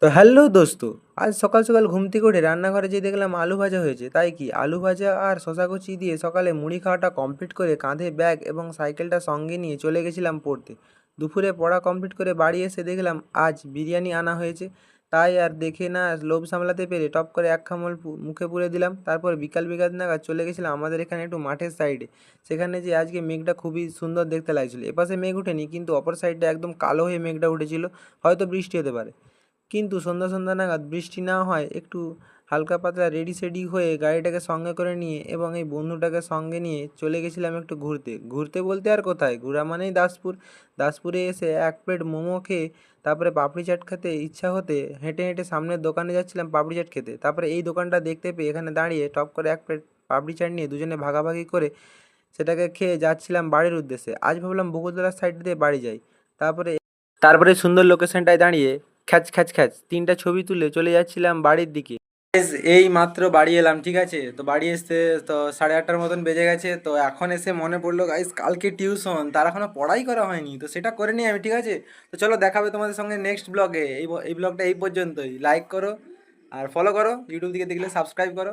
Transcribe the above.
তো হ্যালো দোস্ত, আজ সকাল সকাল ঘুম থেকে উঠে রান্নাঘরে যেয়ে দেখলাম আলু ভাজা হয়েছে। তাই কি আলু ভাজা আর শশা কুচি দিয়ে সকালে মুড়ি খাওয়াটা কমপ্লিট করে কাঁধে ব্যাগ এবং সাইকেলটা সঙ্গে নিয়ে চলে গেছিলাম পড়তে। দুপুরে পড়া কমপ্লিট করে বাড়ি এসে দেখলাম আজ বিরিয়ানি আনা হয়েছে। তাই আর দেখে না লোভ সামলাতে পেরে টপ করে এক খামল মুখে পুরে দিলাম। তারপর বিকাল বিকাল নাগাদ চলে গেছিলাম আমাদের এখানে একটু মাঠের সাইডে। সেখানে যে আজকে মেঘটা খুবই সুন্দর দেখতে লাগছিল। এপাশে মেঘ উঠেনি, কিন্তু অপর সাইডে একদম কালো হয়ে মেঘটা উঠেছিল। হয়তো বৃষ্টি হতে পারে। কিন্তু সন্ধ্যা সন্ধ্যা নাগাদ বৃষ্টি না হয় একটু হালকা পাতলা রেডি সেডি হয়ে গাড়িটাকে সঙ্গে করে নিয়ে এবং এই বন্ধুটাকে সঙ্গে নিয়ে চলে গেছিলাম একটু ঘুরতে। ঘুরতে বলতে আর কোথায়, ঘোরা মানেই দাসপুর। দাসপুরে এসে এক প্লেট মোমো খেয়ে তারপরে পাপড়ি চাট খেতে ইচ্ছা হতে হেঁটে হেঁটে সামনের দোকানে যাচ্ছিলাম পাপড়ি চাট খেতে। তারপরে এই দোকানটা দেখতে পেয়ে এখানে দাঁড়িয়ে টপ করে এক প্লেট পাপড়ি চাট নিয়ে দুজনে ভাগাভাগি করে সেটাকে খেয়ে যাচ্ছিলাম বাড়ির উদ্দেশ্যে। আজ ভাবলাম বকুলতলার সাইড দিয়ে বাড়ি যাই। তারপরে তারপরে সুন্দর লোকেশনটায় দাঁড়িয়ে খ্যাচ খ্যাচ খ্যাচ তিনটা ছবি তুলে চলে যাচ্ছিলাম বাড়ির দিকে। Guys, এই মাত্র বাড়ি এলাম, ঠিক আছে? তো বাড়ি এসে তো 8:30টার মতন বেজে গেছে। তো এখন এসে মনে পড়লো গাইস কালকে টিউশন, তার এখনো পড়াই করা হয়নি, তো সেটা করে নিই আমি, ঠিক আছে? তো চলো দেখাবে তোমাদের সঙ্গে নেক্সট ব্লগে। এই ব্লগটা এই পর্যন্তই। লাইক করো আর ফলো করো, ইউটিউব থেকে দেখলে সাবস্ক্রাইব করো।